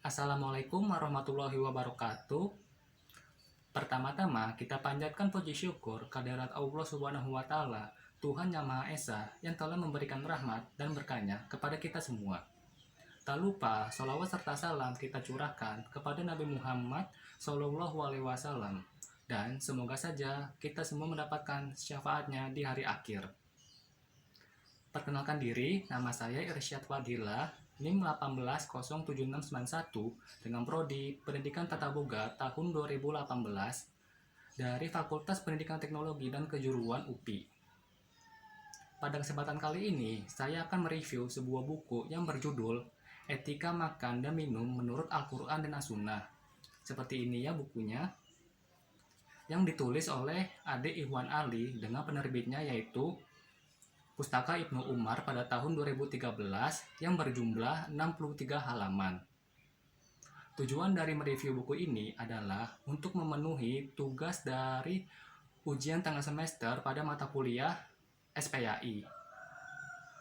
Assalamualaikum warahmatullahi wabarakatuh. Pertama-tama kita panjatkan puji syukur kehadirat Allah Subhanahu wa taala, Tuhan Yang Maha Esa yang telah memberikan rahmat dan berkahnya kepada kita semua. Tak lupa salawat serta salam kita curahkan kepada Nabi Muhammad Shallallahu Alaihi Wasallam, dan semoga saja kita semua mendapatkan syafaatnya di hari akhir. Perkenalkan diri, nama saya Irsyad Fadilah, NIM 1807691 dengan prodi Pendidikan Tata Boga tahun 2018 dari Fakultas Pendidikan Teknologi dan Kejuruan UPI. Pada kesempatan kali ini, saya akan mereview sebuah buku yang berjudul Etika Makan dan Minum Menurut Al-Quran dan As-Sunnah. Seperti ini ya bukunya, yang ditulis oleh Ade Ikhwan Ali dengan penerbitnya yaitu Pustaka Ibnu Umar pada tahun 2013 yang berjumlah 63 halaman. Tujuan dari mereview buku ini adalah untuk memenuhi tugas dari ujian tengah semester pada mata kuliah SPAI.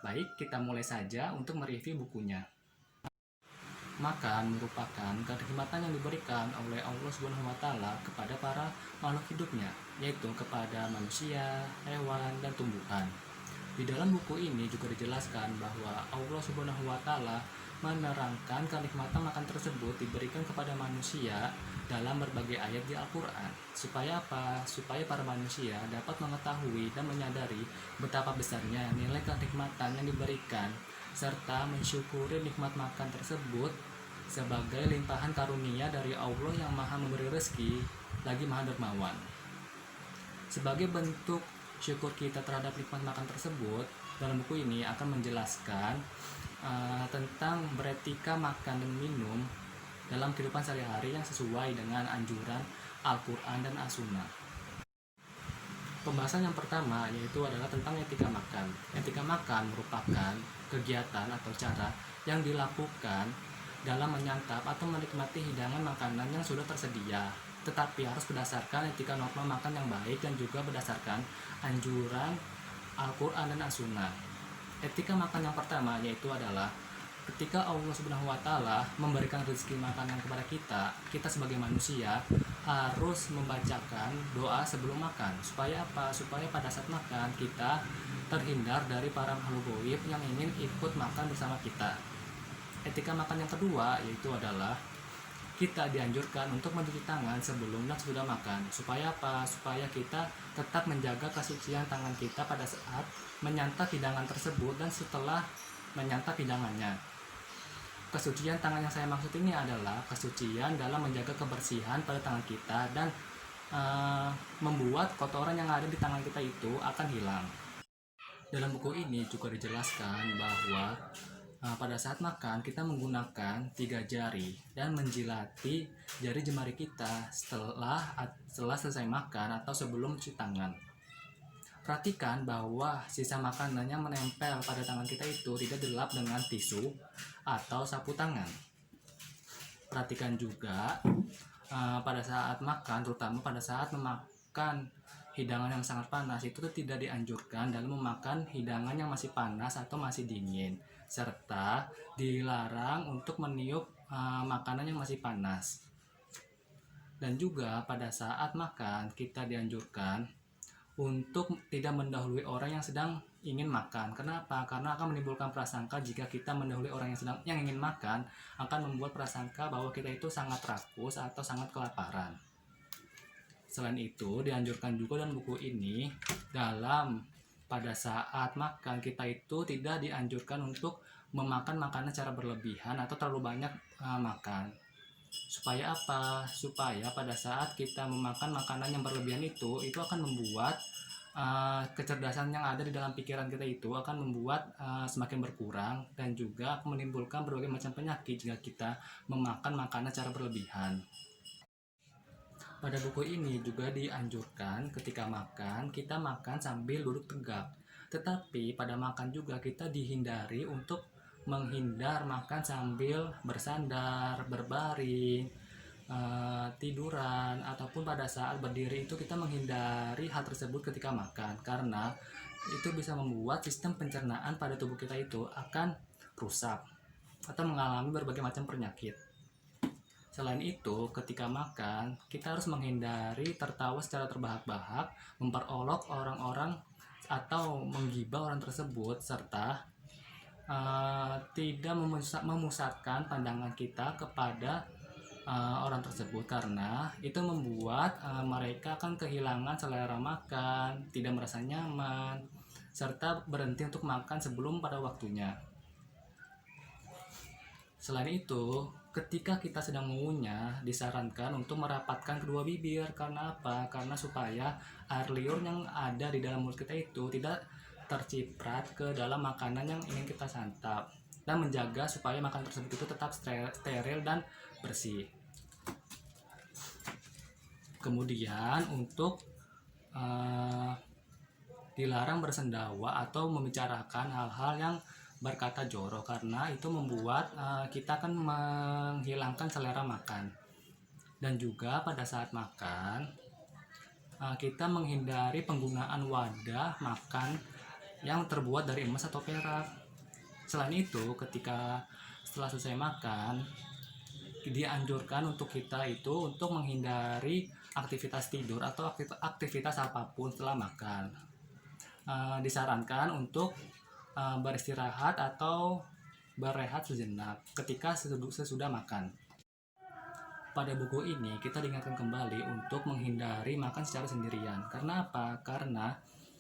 Baik, kita mulai saja untuk mereview bukunya. Makan merupakan kenikmatan yang diberikan oleh Allah Subhanahu wa taala kepada para makhluk hidupnya, yaitu kepada manusia, hewan, dan tumbuhan. Di dalam buku ini juga dijelaskan bahwa Allah Subhanahu wa taala menerangkan kenikmatan makan tersebut diberikan kepada manusia dalam berbagai ayat di Al-Qur'an. Supaya apa? Supaya para manusia dapat mengetahui dan menyadari betapa besarnya nilai kenikmatan yang diberikan serta mensyukuri nikmat makan tersebut sebagai limpahan karunia dari Allah yang Maha memberi rezeki lagi Maha dermawan. Sebagai bentuk syukur kita terhadap nikmat makan tersebut, dalam buku ini akan menjelaskan tentang beretika makan dan minum dalam kehidupan sehari-hari yang sesuai dengan anjuran Al-Quran dan As-Sunnah. Pembahasan yang pertama yaitu adalah tentang etika makan. Etika makan merupakan kegiatan atau cara yang dilakukan dalam menyantap atau menikmati hidangan makanan yang sudah tersedia, tetapi harus berdasarkan etika norma makan yang baik dan juga berdasarkan anjuran Al-Quran dan As-Sunnah. Etika makan yang pertama yaitu adalah ketika Allah Subhanahu wa taala memberikan rezeki makanan kepada kita sebagai manusia harus membacakan doa sebelum makan. Supaya apa? Supaya pada saat makan kita terhindar dari para makhluk gaib yang ingin ikut makan bersama kita. Etika makan yang kedua yaitu adalah kita dianjurkan untuk mencuci tangan sebelum dan sesudah makan. Supaya apa? Supaya kita tetap menjaga kesucian tangan kita pada saat menyantap hidangan tersebut dan setelah menyantap hidangannya. Kesucian tangan yang saya maksud ini adalah kesucian dalam menjaga kebersihan pada tangan kita dan membuat kotoran yang ada di tangan kita itu akan hilang. Dalam buku ini juga dijelaskan bahwa pada saat makan kita menggunakan 3 jari dan menjilati jari jemari kita setelah selesai makan atau sebelum cuci tangan. Perhatikan bahwa sisa makanan yang menempel pada tangan kita itu tidak dilap dengan tisu atau sapu tangan. Perhatikan juga pada saat makan, terutama pada saat memakan hidangan yang sangat panas, itu tidak dianjurkan dalam memakan hidangan yang masih panas atau masih dingin, serta dilarang untuk meniup makanan yang masih panas. Dan juga pada saat makan kita dianjurkan untuk tidak mendahului orang yang sedang ingin makan. Kenapa? Karena akan menimbulkan prasangka jika kita mendahului orang yang ingin makan, akan membuat prasangka bahwa kita itu sangat rakus atau sangat kelaparan. Selain itu, dianjurkan juga dalam buku ini dalam pada saat makan kita itu tidak dianjurkan untuk memakan makanan secara berlebihan atau terlalu banyak makan. Supaya apa? Supaya pada saat kita memakan makanan yang berlebihan itu akan membuat kecerdasan yang ada di dalam pikiran kita itu akan membuat semakin berkurang dan juga akan menimbulkan berbagai macam penyakit jika kita memakan makanan secara berlebihan. Pada buku ini juga dianjurkan ketika makan, kita makan sambil duduk tegak. Tetapi pada makan juga kita dihindari untuk menghindar makan sambil bersandar, berbaring, tiduran, ataupun pada saat berdiri itu kita menghindari hal tersebut ketika makan. Karena itu bisa membuat sistem pencernaan pada tubuh kita itu akan rusak atau mengalami berbagai macam penyakit. Selain itu, ketika makan, kita harus menghindari tertawa secara terbahak-bahak, memperolok orang-orang atau menggibah orang tersebut, serta tidak memusatkan pandangan kita kepada orang tersebut, karena itu membuat mereka akan kehilangan selera makan, tidak merasa nyaman, serta berhenti untuk makan sebelum pada waktunya. Selain itu, ketika kita sedang mengunyah, disarankan untuk merapatkan kedua bibir. Karena apa? Karena supaya air liur yang ada di dalam mulut kita itu tidak terciprat ke dalam makanan yang ingin kita santap, dan menjaga supaya makanan tersebut itu tetap steril dan bersih. Kemudian untuk dilarang bersendawa atau membicarakan hal-hal yang berkata jorok, karena itu membuat kita akan menghilangkan selera makan. Dan juga pada saat makan, kita menghindari penggunaan wadah makan yang terbuat dari emas atau perak. Selain itu, ketika setelah selesai makan, dianjurkan untuk kita itu untuk menghindari aktivitas tidur atau aktivitas apapun setelah makan. Disarankan untuk beristirahat atau berehat sejenak ketika sesudah makan. Pada buku ini kita diingatkan kembali untuk menghindari makan secara sendirian. Karena apa? Karena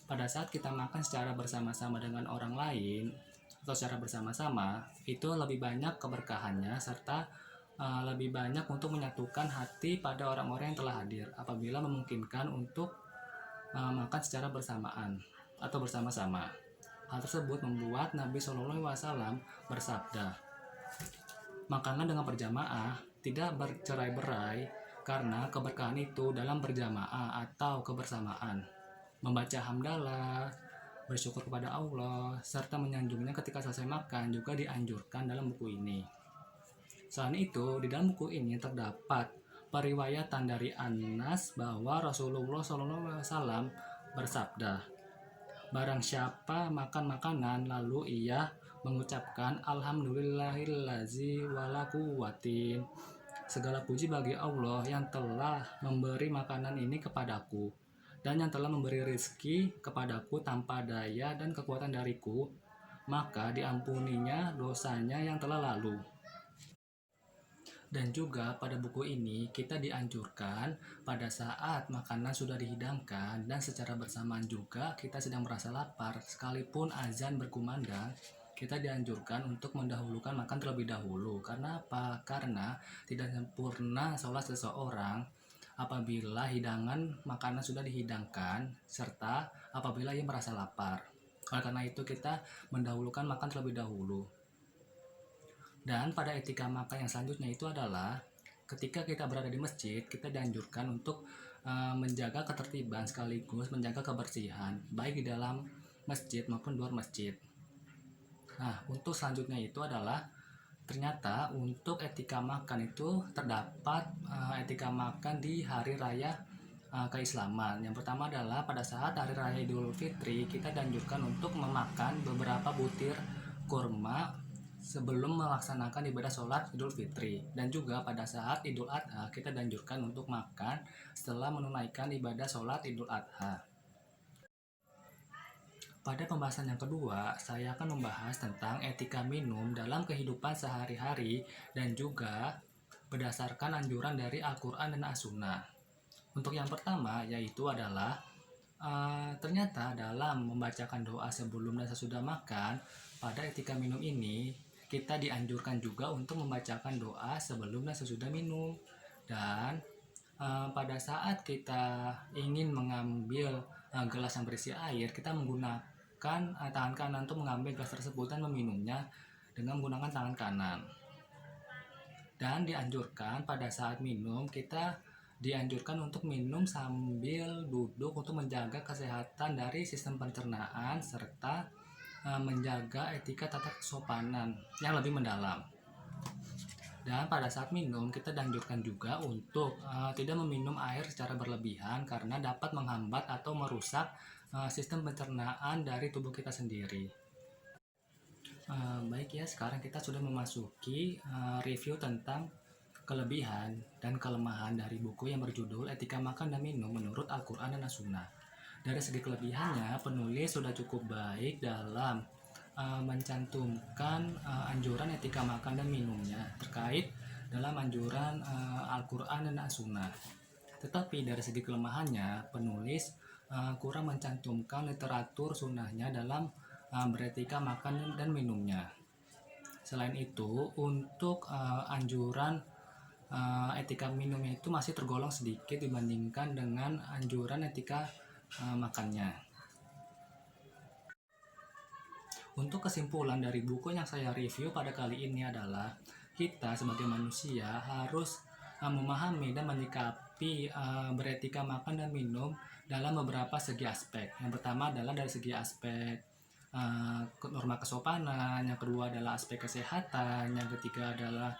pada saat kita makan secara bersama-sama dengan orang lain atau secara bersama-sama, itu lebih banyak keberkahannya, serta lebih banyak untuk menyatukan hati pada orang-orang yang telah hadir apabila memungkinkan untuk makan secara bersamaan atau bersama-sama. Hal tersebut membuat Nabi Shallallahu Alaihi Wasallam bersabda, "Makanlah dengan berjamaah, tidak bercerai-berai, karena keberkahan itu dalam berjamaah atau kebersamaan. Membaca hamdalah, bersyukur kepada Allah, serta menyanjungnya ketika selesai makan juga dianjurkan dalam buku ini." Selain itu, di dalam buku ini terdapat periwayatan dari Anas bahwa Rasulullah SAW bersabda, "Barang siapa makan makanan lalu ia mengucapkan Alhamdulillahillazi wala quwwatin, segala puji bagi Allah yang telah memberi makanan ini kepadaku dan yang telah memberi rezeki kepadaku tanpa daya dan kekuatan dariku, maka diampuninya dosanya yang telah lalu." Dan juga pada buku ini kita dianjurkan pada saat makanan sudah dihidangkan dan secara bersamaan juga kita sedang merasa lapar, sekalipun azan berkumandang, kita dianjurkan untuk mendahulukan makan terlebih dahulu. Karena apa? Karena tidak sempurna sholat seseorang apabila hidangan makanan sudah dihidangkan serta apabila ia merasa lapar. Oleh karena itu kita mendahulukan makan terlebih dahulu. Dan pada etika makan yang selanjutnya itu adalah ketika kita berada di masjid, kita dianjurkan untuk menjaga ketertiban sekaligus menjaga kebersihan baik di dalam masjid maupun luar masjid. Nah, untuk selanjutnya itu adalah ternyata untuk etika makan itu terdapat etika makan di hari raya keislaman. Yang pertama adalah pada saat hari raya Idul Fitri, kita dianjurkan untuk memakan beberapa butir kurma sebelum melaksanakan ibadah sholat Idul Fitri. Dan juga pada saat Idul Adha, kita dianjurkan untuk makan setelah menunaikan ibadah sholat Idul Adha. Pada pembahasan yang kedua, saya akan membahas tentang etika minum dalam kehidupan sehari-hari dan juga berdasarkan anjuran dari Al-Quran dan As-Sunnah. Untuk yang pertama yaitu adalah ternyata dalam membacakan doa sebelum dan sesudah makan, pada etika minum ini kita dianjurkan juga untuk membacakan doa sebelum dan sesudah minum. Dan pada saat kita ingin mengambil gelas yang berisi air, kita menggunakan tangan kanan untuk mengambil gelas tersebut dan meminumnya dengan menggunakan tangan kanan. Dan dianjurkan pada saat minum, kita dianjurkan untuk minum sambil duduk untuk menjaga kesehatan dari sistem pencernaan serta menjaga etika tata kesopanan yang lebih mendalam. Dan pada saat minum kita dianjurkan juga untuk tidak meminum air secara berlebihan karena dapat menghambat atau merusak sistem pencernaan dari tubuh kita sendiri. Baik ya, sekarang kita sudah memasuki review tentang kelebihan dan kelemahan dari buku yang berjudul Etika Makan dan Minum menurut Al-Quran dan As-Sunnah. Dari segi kelebihannya, penulis sudah cukup baik dalam mencantumkan anjuran etika makan dan minumnya terkait dalam anjuran Al-Quran dan As-Sunnah. Tetapi dari segi kelemahannya, penulis kurang mencantumkan literatur sunnahnya dalam beretika makan dan minumnya. Selain itu, untuk anjuran etika minumnya itu masih tergolong sedikit dibandingkan dengan anjuran etika makannya. Untuk kesimpulan dari buku yang saya review pada kali ini adalah kita sebagai manusia harus memahami dan menyikapi beretika makan dan minum dalam beberapa segi aspek. Yang pertama adalah dari segi aspek norma kesopanan, yang kedua adalah aspek kesehatan, yang ketiga adalah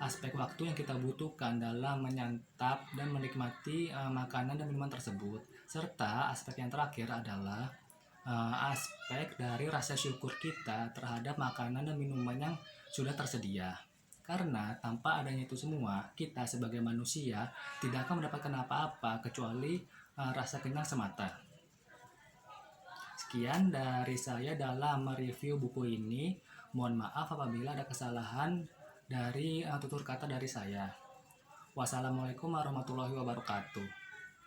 aspek waktu yang kita butuhkan dalam menyantap dan menikmati makanan dan minuman tersebut, serta aspek yang terakhir adalah aspek dari rasa syukur kita terhadap makanan dan minuman yang sudah tersedia. Karena tanpa adanya itu semua, kita sebagai manusia tidak akan mendapatkan apa-apa kecuali rasa kenyang semata. Sekian dari saya dalam mereview buku ini. Mohon maaf apabila ada kesalahan dari tutur kata dari saya. Wassalamualaikum warahmatullahi wabarakatuh.